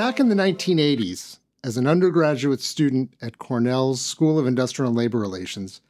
Back in the 1980s, as an undergraduate student at Cornell's School of Industrial and Labor Relations,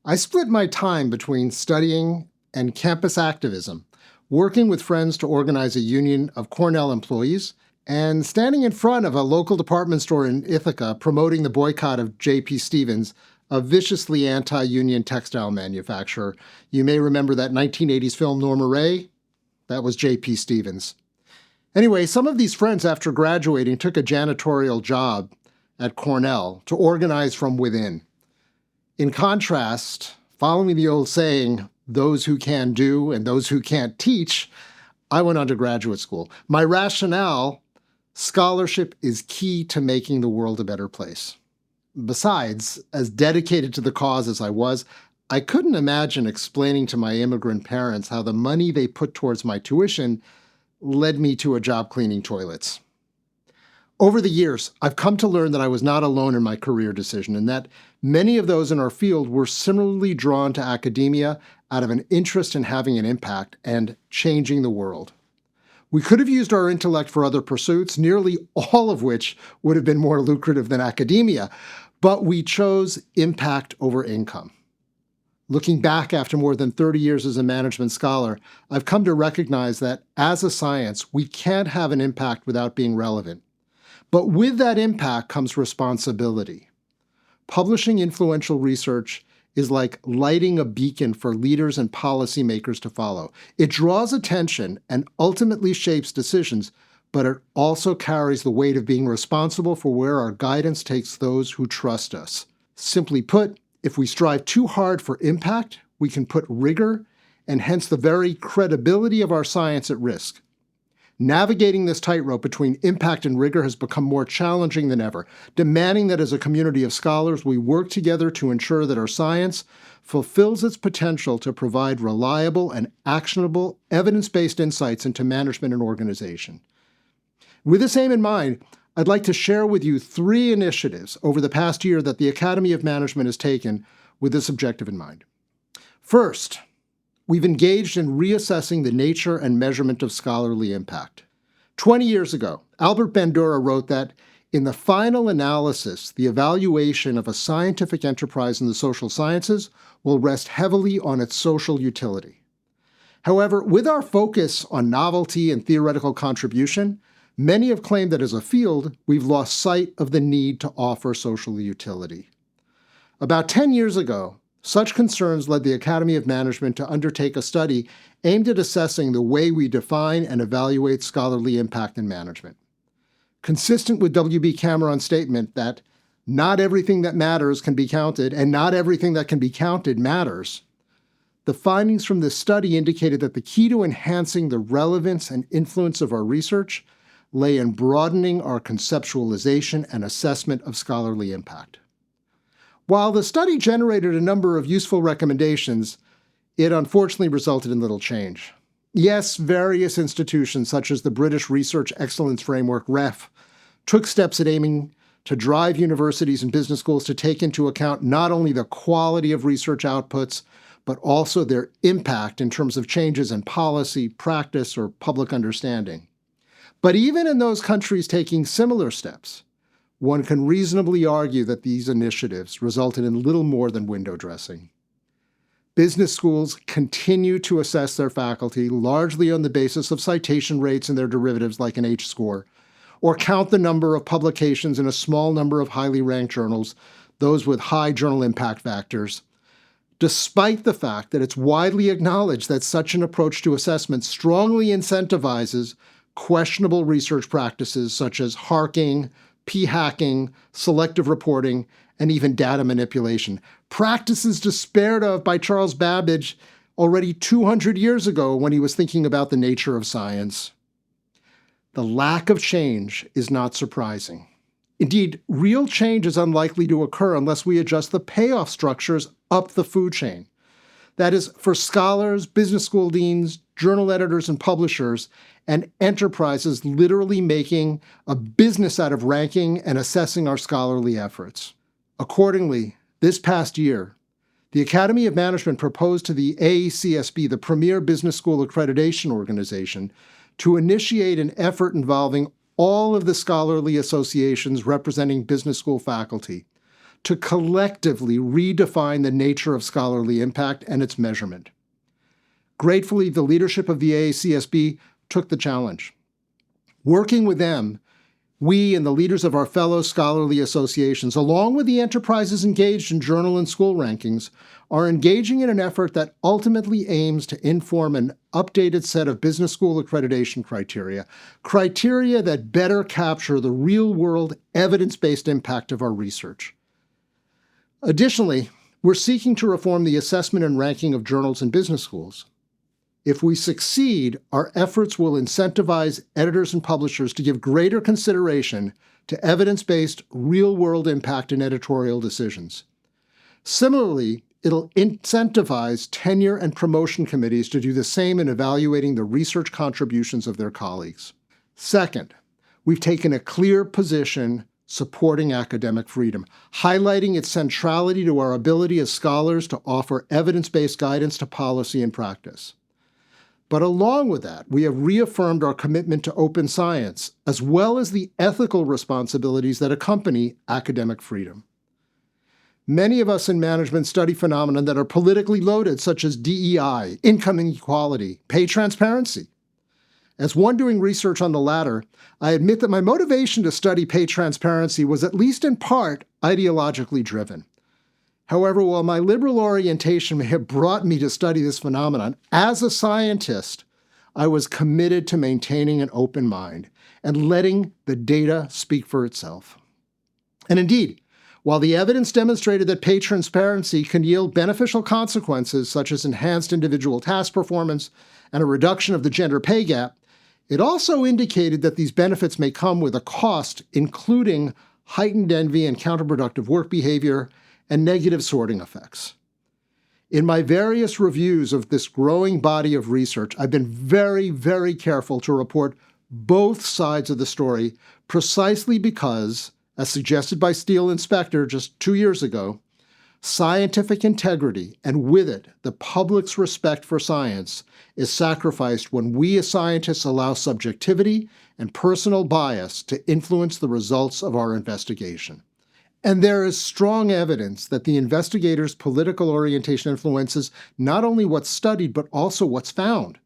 I split my time between studying and campus activism, working with friends to organize a union of Cornell employees, and standing in front of a local department store in Ithaca promoting the boycott of J.P. Stevens, a viciously anti-union textile manufacturer. You may remember that 1980s film Norma Ray? That was J.P. Stevens. Anyway, some of these friends, after graduating, took a janitorial job at Cornell to organize from within. In contrast, following the old saying, those who can do and those who can't teach, I went on to graduate school. My rationale, scholarship is key to making the world a better place. Besides, as dedicated to the cause as I was, I couldn't imagine explaining to my immigrant parents how the money they put towards my tuition led me to a job cleaning toilets. Over the years, I've come to learn that I was not alone in my career decision and that many of those in our field were similarly drawn to academia out of an interest in having an impact and changing the world. We could have used our intellect for other pursuits, nearly all of which would have been more lucrative than academia, but we chose impact over income. Looking back after more than 30 years as a management scholar, I've come to recognize that as a science, we can't have an impact without being relevant. But with that impact comes responsibility. Publishing influential research is like lighting a beacon for leaders and policymakers to follow. It draws attention and ultimately shapes decisions, but it also carries the weight of being responsible for where our guidance takes those who trust us. Simply put, if we strive too hard for impact, we can put rigor and hence the very credibility of our science at risk. Navigating this tightrope between impact and rigor has become more challenging than ever, demanding that as a community of scholars, we work together to ensure that our science fulfills its potential to provide reliable and actionable, evidence-based insights into management and organization. With this aim in mind, I'd like to share with you 3 initiatives over the past year that the Academy of Management has taken with this objective in mind. First, we've engaged in reassessing the nature and measurement of scholarly impact. 20 years ago, Albert Bandura wrote that in the final analysis, the evaluation of a scientific enterprise in the social sciences will rest heavily on its social utility. However, with our focus on novelty and theoretical contribution, many have claimed that as a field, we've lost sight of the need to offer social utility. About 10 years ago, such concerns led the Academy of Management to undertake a study aimed at assessing the way we define and evaluate scholarly impact in management. Consistent with W.B. Cameron's statement that not everything that matters can be counted and not everything that can be counted matters, the findings from this study indicated that the key to enhancing the relevance and influence of our research lay in broadening our conceptualization and assessment of scholarly impact. While the study generated a number of useful recommendations, it unfortunately resulted in little change. Yes, various institutions such as the British Research Excellence Framework, REF, took steps at aiming to drive universities and business schools to take into account not only the quality of research outputs, but also their impact in terms of changes in policy, practice, or public understanding. But even in those countries taking similar steps, one can reasonably argue that these initiatives resulted in little more than window dressing. Business schools continue to assess their faculty largely on the basis of citation rates and their derivatives like an H-score, or count the number of publications in a small number of highly ranked journals, those with high journal impact factors, despite the fact that it's widely acknowledged that such an approach to assessment strongly incentivizes questionable research practices such as harking, p-hacking, selective reporting, and even data manipulation. Practices despaired of by Charles Babbage already 200 years ago when he was thinking about the nature of science. The lack of change is not surprising. Indeed, real change is unlikely to occur unless we adjust the payoff structures up the food chain. That is, for scholars, business school deans, journal editors, and publishers, and enterprises literally making a business out of ranking and assessing our scholarly efforts. Accordingly, this past year, the Academy of Management proposed to the AECSB, the premier business school accreditation organization, to initiate an effort involving all of the scholarly associations representing business school faculty to collectively redefine the nature of scholarly impact and its measurement. Gratefully, the leadership of the AACSB took the challenge. Working with them, we and the leaders of our fellow scholarly associations, along with the enterprises engaged in journal and school rankings, are engaging in an effort that ultimately aims to inform an updated set of business school accreditation criteria that better capture the real-world evidence-based impact of our research. Additionally, we're seeking to reform the assessment and ranking of journals and business schools. If we succeed, our efforts will incentivize editors and publishers to give greater consideration to evidence-based, real-world impact in editorial decisions. Similarly, it'll incentivize tenure and promotion committees to do the same in evaluating the research contributions of their colleagues. Second, we've taken a clear position supporting academic freedom, highlighting its centrality to our ability as scholars to offer evidence-based guidance to policy and practice. But along with that, we have reaffirmed our commitment to open science, as well as the ethical responsibilities that accompany academic freedom. Many of us in management study phenomena that are politically loaded, such as DEI, income inequality, pay transparency. As one doing research on the latter, I admit that my motivation to study pay transparency was at least in part ideologically driven. However, while my liberal orientation may have brought me to study this phenomenon, as a scientist, I was committed to maintaining an open mind and letting the data speak for itself. And indeed, while the evidence demonstrated that pay transparency can yield beneficial consequences such as enhanced individual task performance and a reduction of the gender pay gap, it also indicated that these benefits may come with a cost, including heightened envy and counterproductive work behavior and negative sorting effects. In my various reviews of this growing body of research, I've been very, very careful to report both sides of the story precisely because, as suggested by Steele and Spector just 2 years ago, scientific integrity, and with it, the public's respect for science, is sacrificed when we as scientists allow subjectivity and personal bias to influence the results of our investigation. And there is strong evidence that the investigator's political orientation influences not only what's studied, but also what's found.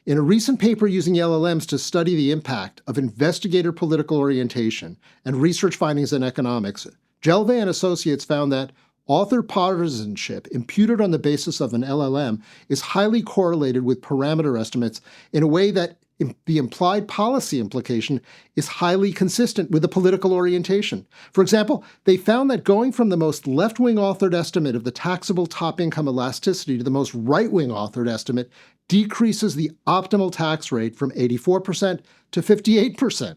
In a recent paper using LLMs to study the impact of investigator political orientation and research findings in economics, Gelve and Associates found that author partisanship imputed on the basis of an LLM is highly correlated with parameter estimates in a way that the implied policy implication is highly consistent with the political orientation. For example, they found that going from the most left-wing authored estimate of the taxable top income elasticity to the most right-wing authored estimate decreases the optimal tax rate from 84% to 58%.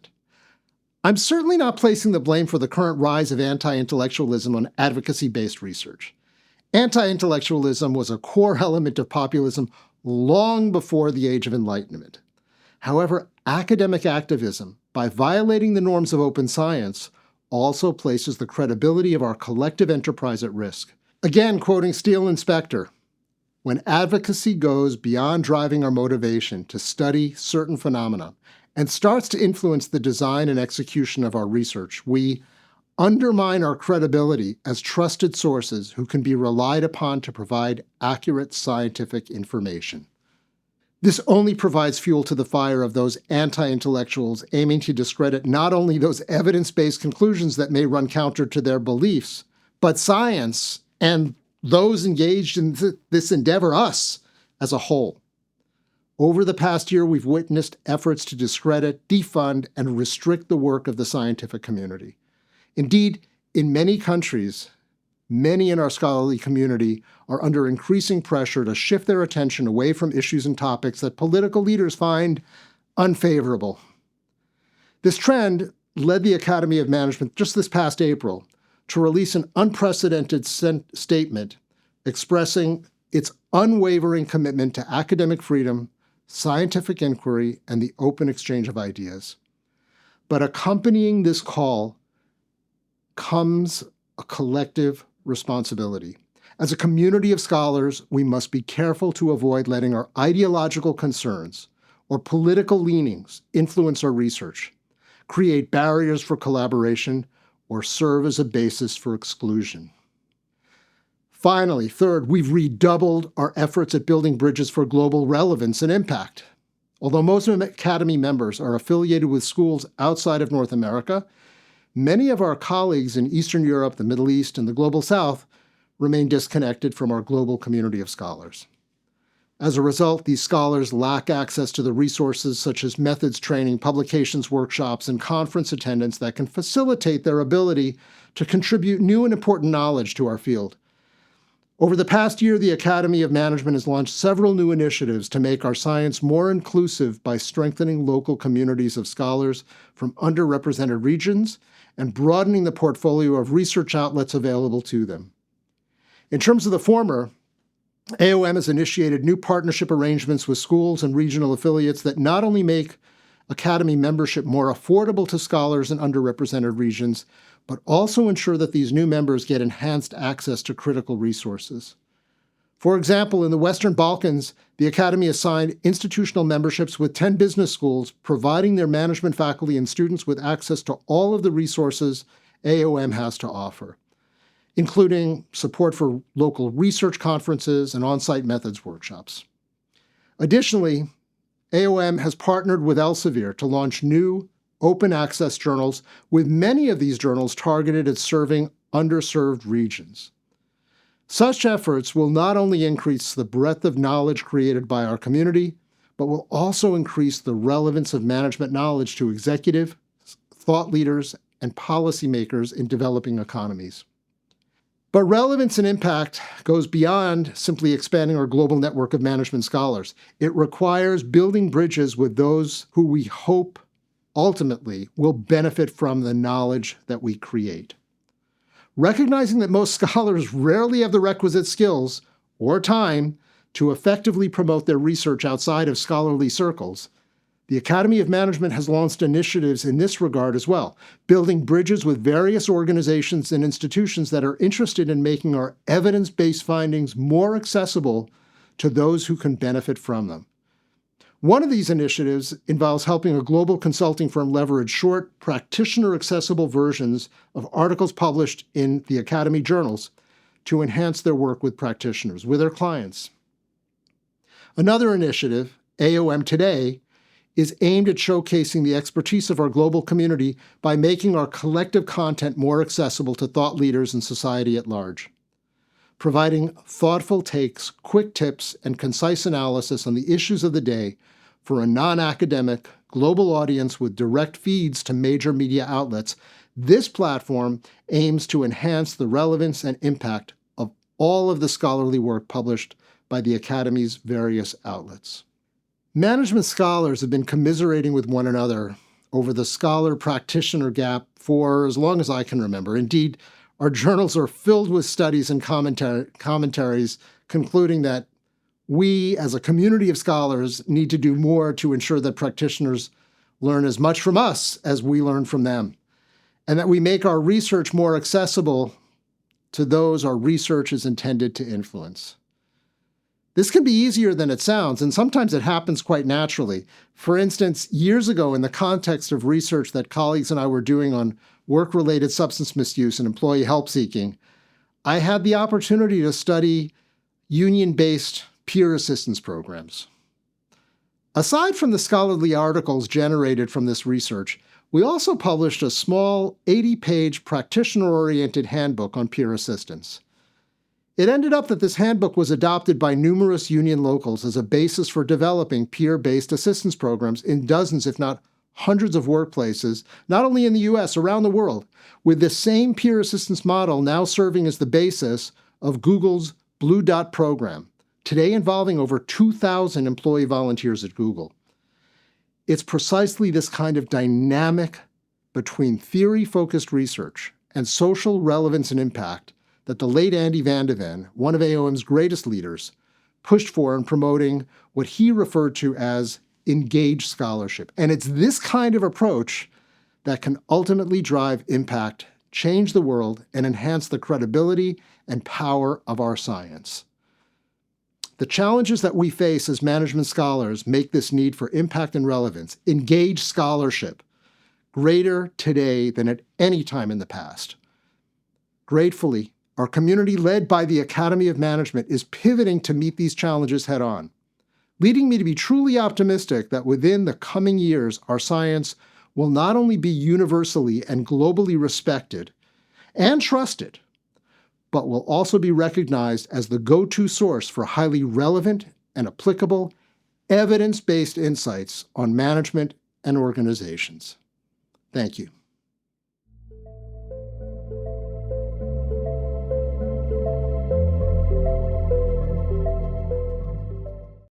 I'm certainly not placing the blame for the current rise of anti-intellectualism on advocacy-based research. Anti-intellectualism was a core element of populism long before the Age of Enlightenment. However, academic activism, by violating the norms of open science, also places the credibility of our collective enterprise at risk. Again, quoting Steele and Spector, when advocacy goes beyond driving our motivation to study certain phenomena and starts to influence the design and execution of our research, we undermine our credibility as trusted sources who can be relied upon to provide accurate scientific information. This only provides fuel to the fire of those anti-intellectuals aiming to discredit not only those evidence-based conclusions that may run counter to their beliefs, but science and those engaged in this endeavor, us, as a whole. Over the past year, we've witnessed efforts to discredit, defund, and restrict the work of the scientific community. Indeed, in many countries, many in our scholarly community are under increasing pressure to shift their attention away from issues and topics that political leaders find unfavorable. This trend led the Academy of Management just this past April to release an unprecedented statement expressing its unwavering commitment to academic freedom, scientific inquiry, and the open exchange of ideas. But accompanying this call comes a collective responsibility. As a community of scholars, we must be careful to avoid letting our ideological concerns or political leanings influence our research. create barriers for collaboration, or serve as a basis for exclusion. Finally, third, we've redoubled our efforts at building bridges for global relevance and impact. Although most Academy members are affiliated with schools outside of North America, many of our colleagues in Eastern Europe, the Middle East, and the Global South remain disconnected from our global community of scholars. As a result, these scholars lack access to the resources such as methods training, publications, workshops, and conference attendance that can facilitate their ability to contribute new and important knowledge to our field. Over the past year, the Academy of Management has launched several new initiatives to make our science more inclusive by strengthening local communities of scholars from underrepresented regions and broadening the portfolio of research outlets available to them. In terms of the former, AOM has initiated new partnership arrangements with schools and regional affiliates that not only make Academy membership more affordable to scholars in underrepresented regions, but also ensure that these new members get enhanced access to critical resources. For example, in the Western Balkans, the Academy assigned institutional memberships with 10 business schools, providing their management faculty and students with access to all of the resources AOM has to offer, including support for local research conferences and on-site methods workshops. Additionally, AOM has partnered with Elsevier to launch new open access journals, with many of these journals targeted at serving underserved regions. Such efforts will not only increase the breadth of knowledge created by our community, but will also increase the relevance of management knowledge to executive, thought leaders, and policymakers in developing economies. But relevance and impact goes beyond simply expanding our global network of management scholars. It requires building bridges with those who we hope ultimately will benefit from the knowledge that we create. Recognizing that most scholars rarely have the requisite skills or time to effectively promote their research outside of scholarly circles, the Academy of Management has launched initiatives in this regard as well, building bridges with various organizations and institutions that are interested in making our evidence-based findings more accessible to those who can benefit from them. One of these initiatives involves helping a global consulting firm leverage short, practitioner-accessible versions of articles published in the Academy journals to enhance their work with practitioners, with their clients. Another initiative, AOM Today, is aimed at showcasing the expertise of our global community by making our collective content more accessible to thought leaders and society at large. Providing thoughtful takes, quick tips, and concise analysis on the issues of the day for a non-academic, global audience with direct feeds to major media outlets, this platform aims to enhance the relevance and impact of all of the scholarly work published by the Academy's various outlets. Management scholars have been commiserating with one another over the scholar-practitioner gap for as long as I can remember. Indeed, our journals are filled with studies and commentaries concluding that we, as a community of scholars, need to do more to ensure that practitioners learn as much from us as we learn from them, and that we make our research more accessible to those our research is intended to influence. This can be easier than it sounds, and sometimes it happens quite naturally. For instance, years ago, in the context of research that colleagues and I were doing on work-related substance misuse and employee help seeking, I had the opportunity to study union-based peer assistance programs. Aside from the scholarly articles generated from this research, we also published a small 80-page practitioner-oriented handbook on peer assistance. It ended up that this handbook was adopted by numerous union locals as a basis for developing peer-based assistance programs in dozens, if not hundreds of workplaces, not only in the US, around the world, with the same peer assistance model now serving as the basis of Google's Blue Dot program, today involving over 2,000 employee volunteers at Google. It's precisely this kind of dynamic between theory-focused research and social relevance and impact that the late Andy Van de Ven, one of AOM's greatest leaders, pushed for in promoting what he referred to as engaged scholarship. And it's this kind of approach that can ultimately drive impact, change the world, and enhance the credibility and power of our science. The challenges that we face as management scholars make this need for impact and relevance, engaged scholarship, greater today than at any time in the past. Gratefully, our community led by the Academy of Management is pivoting to meet these challenges head on, leading me to be truly optimistic that within the coming years, our science will not only be universally and globally respected and trusted, but will also be recognized as the go-to source for highly relevant and applicable, evidence-based insights on management and organizations. Thank you.